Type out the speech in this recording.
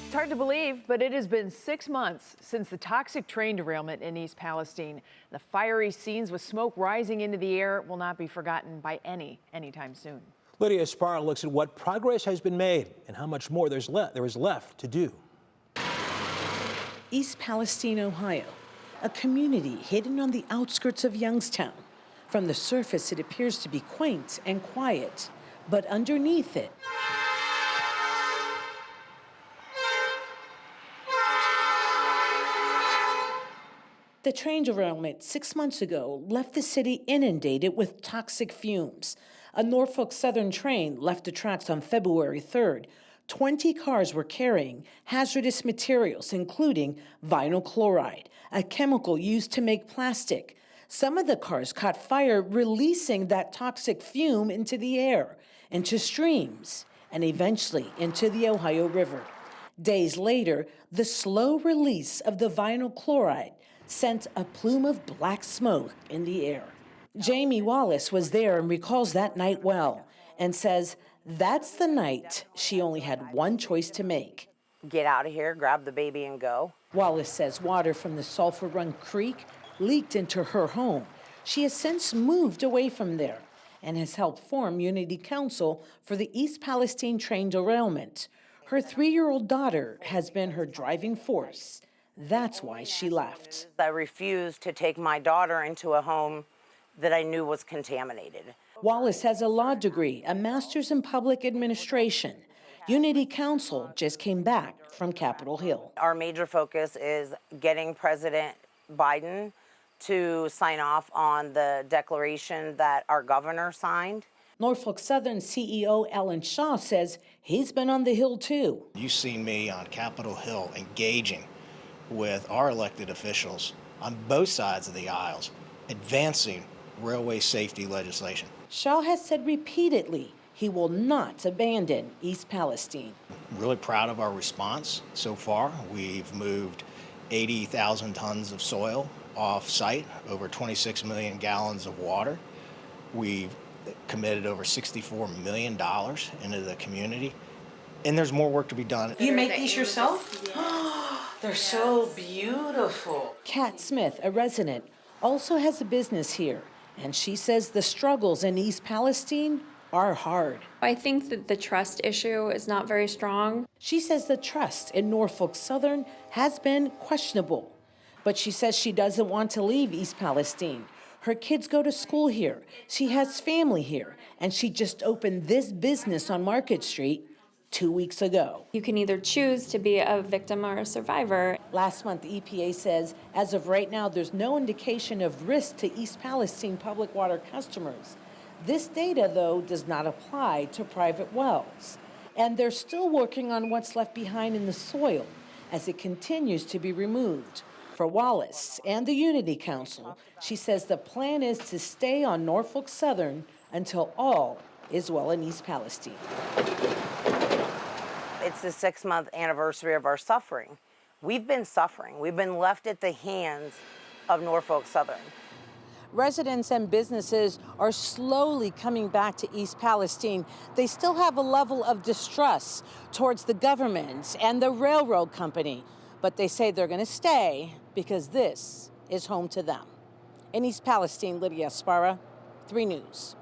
It's hard to believe, but it has been 6 months since the toxic train derailment in East Palestine. The fiery scenes with smoke rising into the air will not be forgotten by anytime soon. Lydia Esparra looks at what progress has been made and how much more there is left to do. East Palestine, Ohio, a community hidden on the outskirts of Youngstown. From the surface, it appears to be quaint and quiet, but underneath it, the train derailment 6 months ago left the city inundated with toxic fumes. A Norfolk Southern train left the tracks on February 3rd. 20 cars were carrying hazardous materials, including vinyl chloride, a chemical used to make plastic. Some of the cars caught fire, releasing that toxic fume into the air, into streams, and eventually into the Ohio River. Days later, the slow release of the vinyl chloride sent a plume of black smoke in the air. Jamie Wallace was there and recalls that night well and says that's the night she only had one choice to make. Get out of here, grab the baby, and go. Wallace says water from the Sulphur Run Creek leaked into her home. She has since moved away from there and has helped form Unity Council for the East Palestine train derailment. Her 3-year-old daughter has been her driving force. That's why she left. I refused to take my daughter into a home that I knew was contaminated. Wallace has a law degree, a master's in public administration. Unity Council just came back from Capitol Hill. Our major focus is getting President Biden to sign off on the declaration that our governor signed. Norfolk Southern CEO Alan Shaw says he's been on the Hill too. You've seen me on Capitol Hill engaging with our elected officials on both sides of the aisles, advancing railway safety legislation. Shaw has said repeatedly he will not abandon East Palestine. I'm really proud of our response so far. We've moved 80,000 tons of soil off site, over 26 million gallons of water. We've committed over $64 million into the community, and there's more work to be done. You make these yourself? They're so beautiful. Kat Smith, a resident, also has a business here, and she says the struggles in East Palestine are hard. I think that the trust issue is not very strong. She says the trust in Norfolk Southern has been questionable, but she says she doesn't want to leave East Palestine. Her kids go to school here. She has family here, and she just opened this business on Market Street 2 weeks ago. You can either choose to be a victim or a survivor. Last month, the EPA says, as of right now, there's no indication of risk to East Palestine public water customers. This data, though, does not apply to private wells. And they're still working on what's left behind in the soil as it continues to be removed. For Wallace and the Unity Council, she says the plan is to stay on Norfolk Southern until all is well in East Palestine. It's the 6-month anniversary of our suffering. We've been suffering. We've been left at the hands of Norfolk Southern. Residents and businesses are slowly coming back to East Palestine. They still have a level of distrust towards the government and the railroad company, but they say they're going to stay because this is home to them. In East Palestine, Lydia Esparra, 3 News.